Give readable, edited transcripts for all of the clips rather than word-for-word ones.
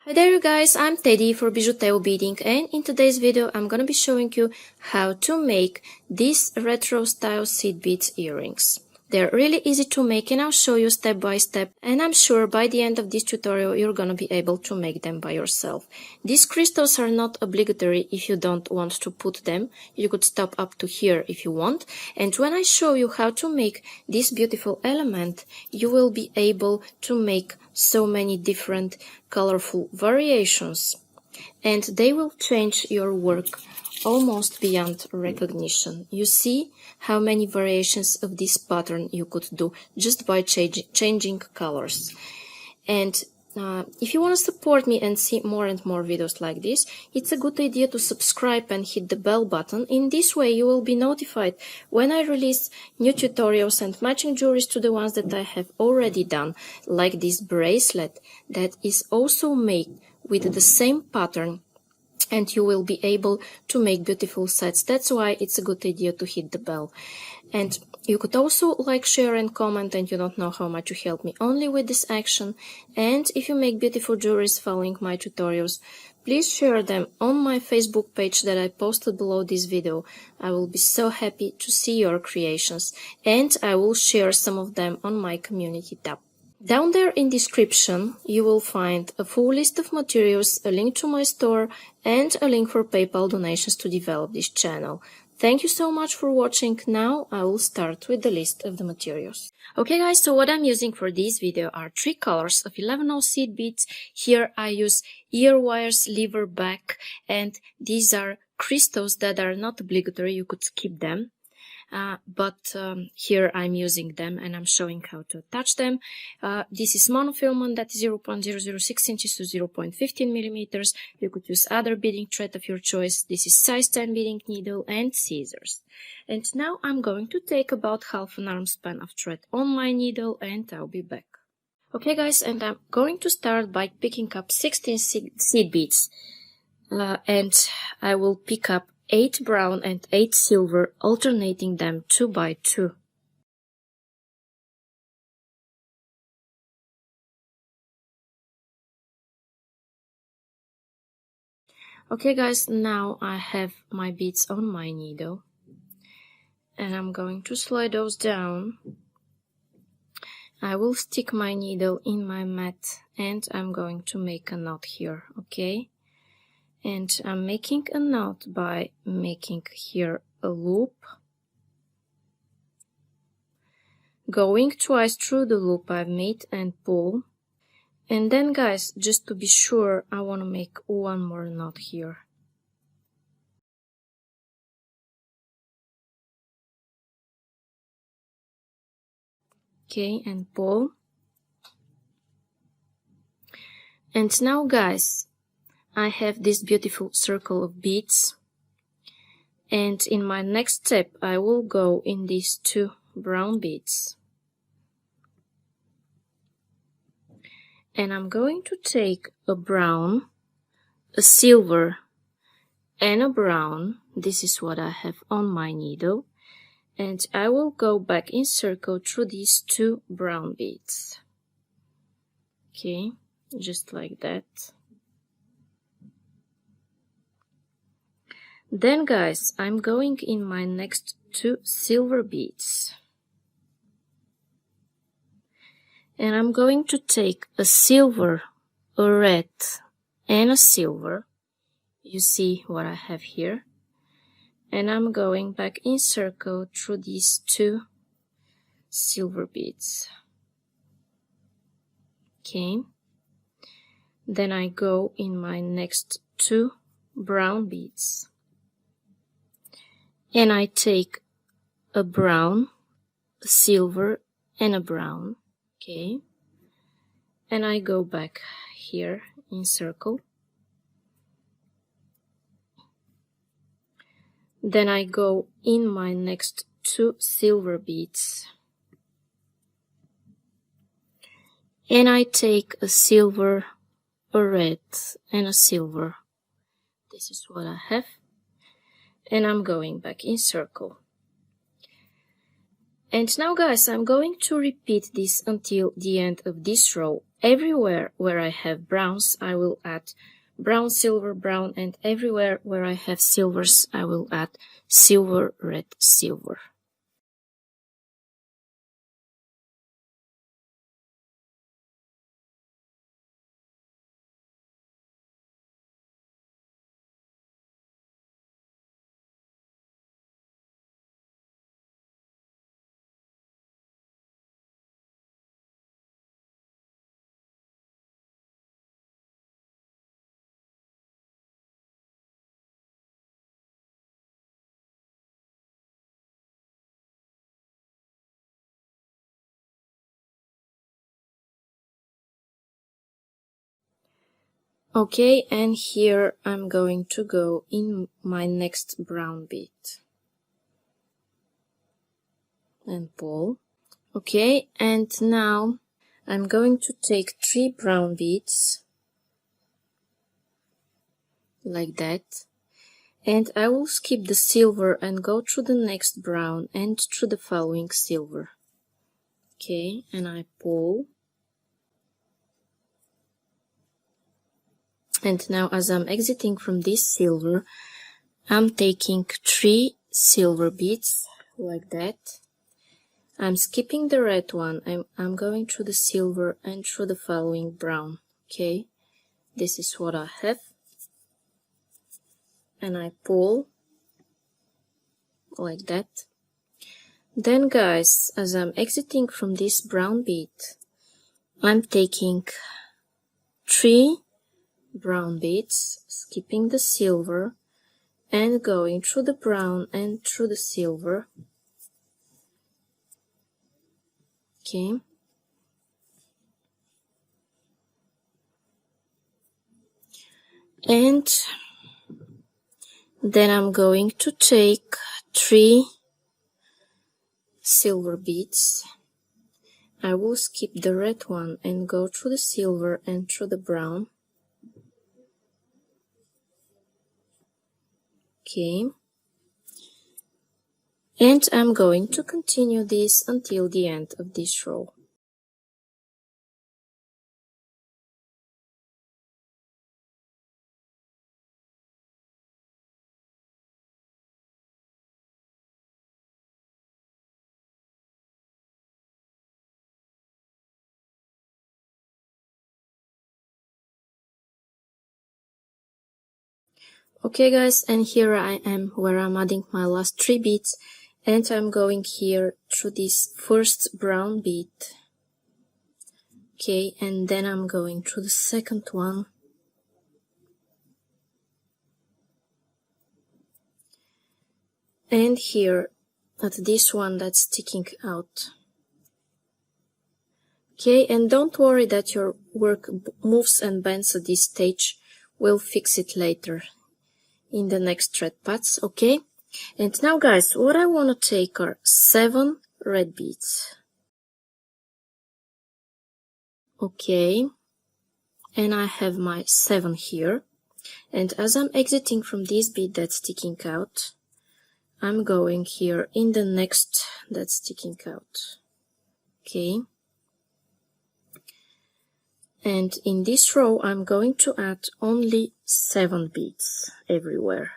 Hi there you guys, I'm Teddy for BijuTeo Beading, and in today's video I'm gonna be showing you how to make these retro style seed beads earrings. They're really easy to make and I'll show you step by step, and I'm sure by the end of this tutorial you're gonna be able to make them by yourself. These crystals are not obligatory if you don't want to put them. You could stop up to here if you want, and when I show you how to make this beautiful element, you will be able to make so many different colorful variations, and they will change your work almost beyond recognition. You see how many variations of this pattern you could do just by changing colors. And if you want to support me and see more and more videos like this, it's a good idea to subscribe and hit the bell button. In this way you will be notified when I release new tutorials and matching jewelries to the ones that I have already done, like this bracelet that is also made with the same pattern, and you will be able to make beautiful sets. That's why it's a good idea to hit the bell. And you could also like, share and comment, and you don't know how much you help me only with this action. And if you make beautiful jewelries following my tutorials, please share them on my Facebook page that I posted below this video. I will be so happy to see your creations, and I will share some of them on my community tab. Down there in description you will find a full list of materials, a link to my store, and a link for PayPal donations to develop this channel. Thank you so much for watching. Now I will start with the list of the materials. Okay guys, so what I'm using for this video are 3 colors of 11/0 seed beads. Here I use ear wires, lever back, and these are crystals that are not obligatory, you could skip them. But here I'm using them and I'm showing how to attach them. This is monofilament, that is 0.006 inches to 0.15 millimeters. You could use other beading thread of your choice. This is size 10 beading needle and scissors. And now I'm going to take about half an arm span of thread on my needle and I'll be back. Okay guys, and I'm going to start by picking up 16 seed beads, and I will pick up 8 brown and 8 silver, alternating them 2 by 2. Okay guys, now I have my beads on my needle and I'm going to slide those down. I will stick my needle in my mat and I'm going to make a knot here, okay? And I'm making a knot by making here a loop, going twice through the loop I've made and pull. And then guys, just to be sure, I want to make one more knot here. Okay, and pull. And now guys, I have this beautiful circle of beads, and in my next step I will go in these 2 brown beads, and I'm going to take a brown, a silver, and a brown. This is what I have on my needle, and I will go back in circle through these 2 brown beads. Okay, just like that. Then guys, I'm going in my next 2 silver beads, and I'm going to take a silver, a red, and a silver. You see what I have here, and I'm going back in circle through these 2 silver beads. Okay, then I go in my next 2 brown beads, and I take a brown, a silver, and a brown. Okay, and I go back here in circle. Then I go in my next 2 silver beads, and I take a silver, a red, and a silver. This is what I have, and I'm going back in circle. And now guys, I'm going to repeat this until the end of this row. Everywhere where I have browns, I will add brown, silver, brown, and everywhere where I have silvers, I will add silver, red, silver. Okay, and here I'm going to go in my next brown bead and pull. Okay, and now I'm going to take 3 brown beads like that, and I will skip the silver and go through the next brown and through the following silver. Okay, and I pull. And now as I'm exiting from this silver, I'm taking 3 silver beads like that. I'm skipping the red one. I'm going through the silver and through the following brown. Okay, this is what I have. And I pull like that. Then guys, as I'm exiting from this brown bead, I'm taking 3 brown beads, skipping the silver and going through the brown and through the silver. Okay, and then I'm going to take 3 silver beads. I will skip the red one and go through the silver and through the brown. Okay, and I'm going to continue this until the end of this row. Okay guys, and here I am where I'm adding my last 3 beads, and I'm going here through this first brown bead. Okay, and then I'm going through the second one. And here at this one that's sticking out. Okay, and don't worry that your work moves and bends at this stage. We'll fix it later in the next thread paths, okay? And now guys, what I want to take are 7 red beads. Okay, and I have my 7 here. And as I'm exiting from this bead that's sticking out, I'm going here in the next that's sticking out. Okay. And in this row, I'm going to add only 7 beads everywhere.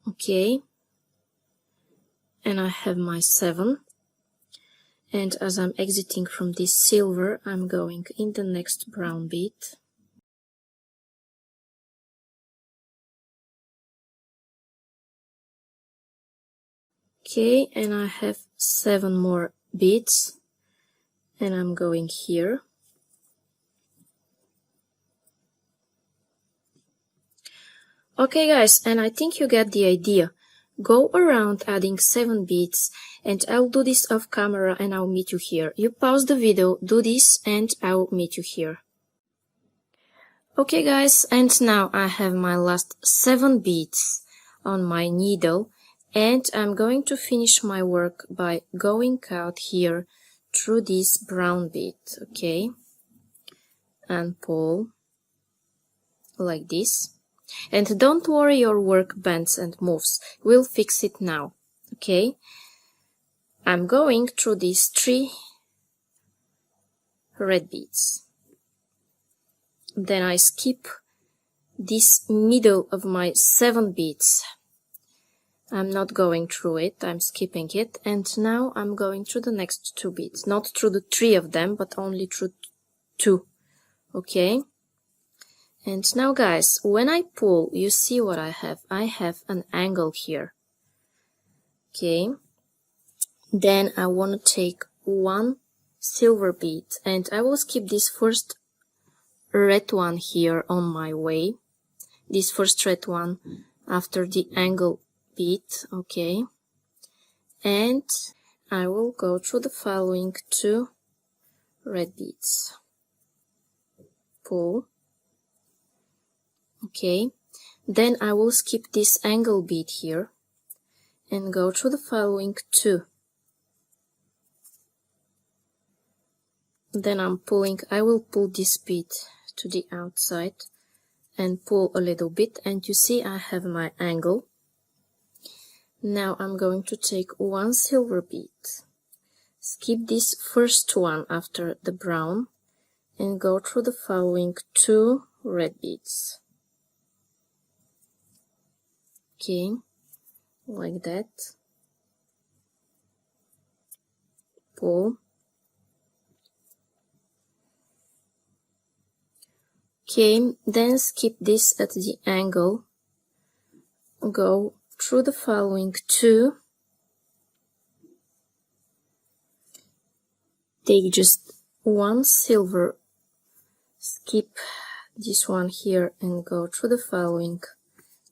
Okay, and I have my 7. And as I'm exiting from this silver, I'm going in the next brown bead. Okay, and I have 7 more beads, and I'm going here. Okay guys, and I think you get the idea. Go around adding 7 beads, and I'll do this off camera and I'll meet you here. You pause the video, do this, and I'll meet you here. Okay guys, and now I have my last 7 beads on my needle, and I'm going to finish my work by going out here through this brown bead, okay? And pull like this. And don't worry your work bends and moves, we'll fix it now, Okay, I'm going through these 3 red beads. Then I skip this middle of my 7 beads. I'm not going through it, I'm skipping it, and now I'm going through the next 2 beads. Not through the 3 of them, but only through 2. Okay? And now guys, when I pull, you see what I have. I have an angle here. Okay? Then I want to take 1 silver bead, and I will skip this first red one here on my way. This first red one after the angle bead, okay? And I will go through the following 2 red beads. Pull. Okay. Then I will skip this angle bead here and go through the following 2. Then I'm pulling, I will pull this bead to the outside and pull a little bit, and you see I have my angle. Now I'm going to take 1 silver bead, skip this first one after the brown, and go through the following 2 red beads. Okay, like that. Pull. Okay, then skip this at the angle, go through the following 2, take just 1 silver, skip this one here and go through the following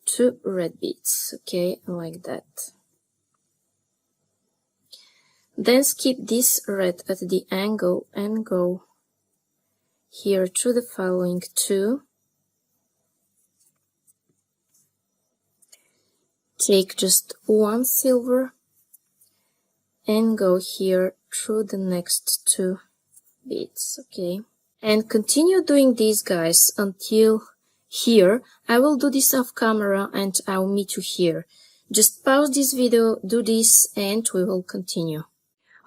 2 red beads, okay, like that. Then skip this red at the angle and go here through the following 2. Take just 1 silver and go here through the next 2 beads, okay? And continue doing this, guys, until here. I will do this off camera and I'll meet you here. Just pause this video, do this, and we will continue.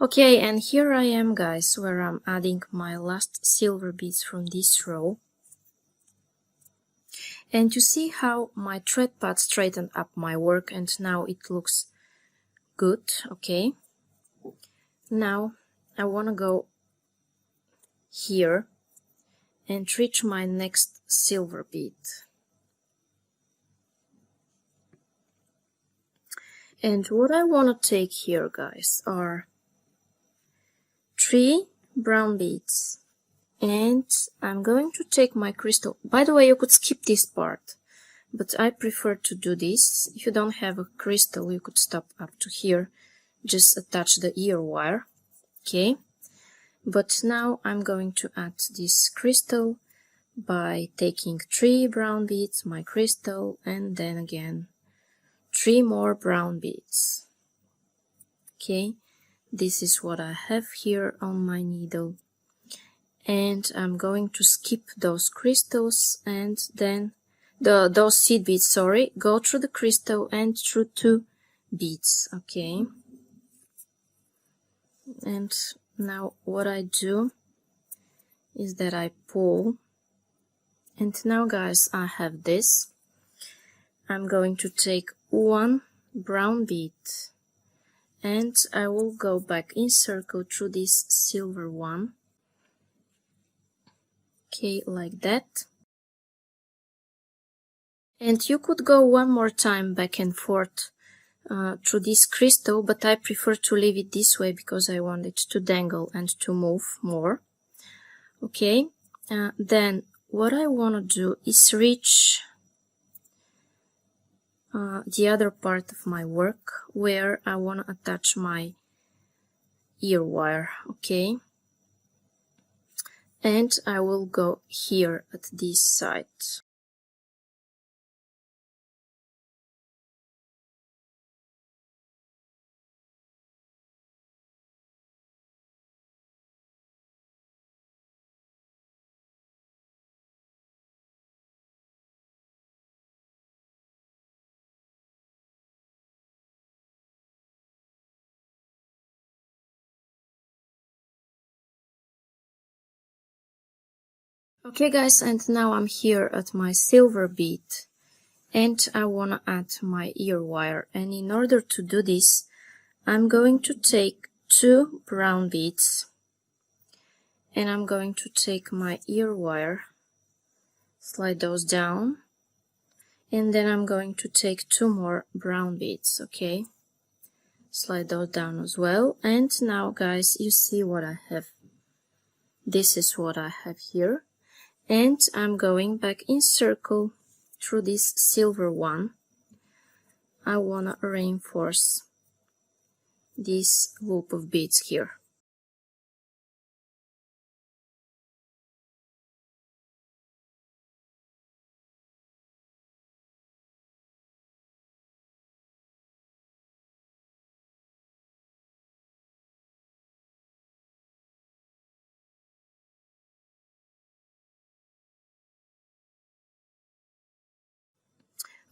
Okay, and here I am, guys, where I'm adding my last silver beads from this row. And you see how my thread pad straightened up my work, and now it looks good, okay? Now I want to go here and reach my next silver bead. And what I want to take here, guys, are 3 brown beads. And I'm going to take my crystal. By the way, you could skip this part, but I prefer to do this. If you don't have a crystal, you could stop up to here. Just attach the ear wire, okay? But now I'm going to add this crystal by taking 3 brown beads, my crystal, and then again 3 more brown beads. Okay, this is what I have here on my needle. And I'm going to skip those crystals and then those seed beads, sorry, go through the crystal and through 2 beads, okay? And now what I do is that I pull, and now, guys, I have this. I'm going to take 1 brown bead and I will go back in circle through this silver one. Okay, like that. And you could go 1 more time back and forth through this crystal, but I prefer to leave it this way because I want it to dangle and to move more. Okay, then what I want to do is reach the other part of my work where I want to attach my ear wire, okay? And I will go here at this side. Okay guys, and now I'm here at my silver bead and I wanna add my ear wire, and in order to do this I'm going to take 2 brown beads and I'm going to take my ear wire, slide those down, and then I'm going to take 2 more brown beads, okay? Slide those down as well, and now guys, you see what I have. This is what I have here, and I'm going back in circle through this silver one. I wanna reinforce this loop of beads here.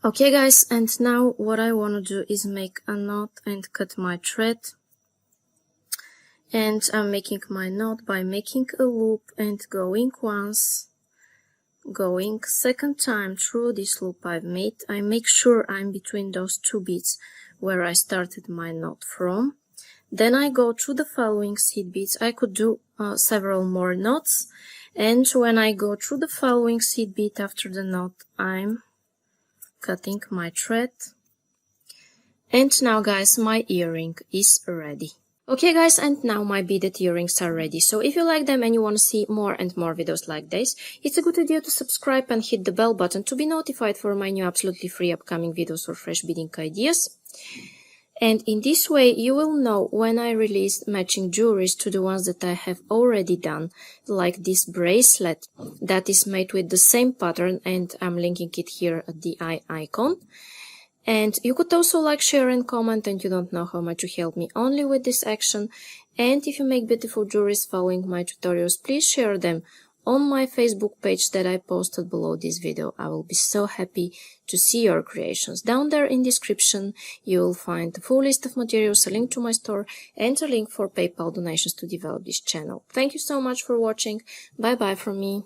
Okay guys, and now what I want to do is make a knot and cut my thread, and I'm making my knot by making a loop and going once, going second time through this loop I've made. I make sure I'm between those 2 beads where I started my knot from. Then I go through the following seed beads. I could do several more knots, and when I go through the following seed bead after the knot, I'm cutting my thread. And now guys, my earring is ready. Okay guys, and now my beaded earrings are ready. So if you like them and you want to see more and more videos like this, it's a good idea to subscribe and hit the bell button to be notified for my new absolutely free upcoming videos for fresh beading ideas. And in this way you will know when I release matching jewelries to the ones that I have already done, like this bracelet that is made with the same pattern, and I'm linking it here at the eye icon. And you could also like, share and comment, and you don't know how much you help me only with this action. And if you make beautiful jewelries following my tutorials, please share them on my Facebook page that I posted below this video. I will be so happy to see your creations. Down there in description you will find the full list of materials, a link to my store, and a link for PayPal donations to develop this channel. Thank you so much for watching. Bye bye from me.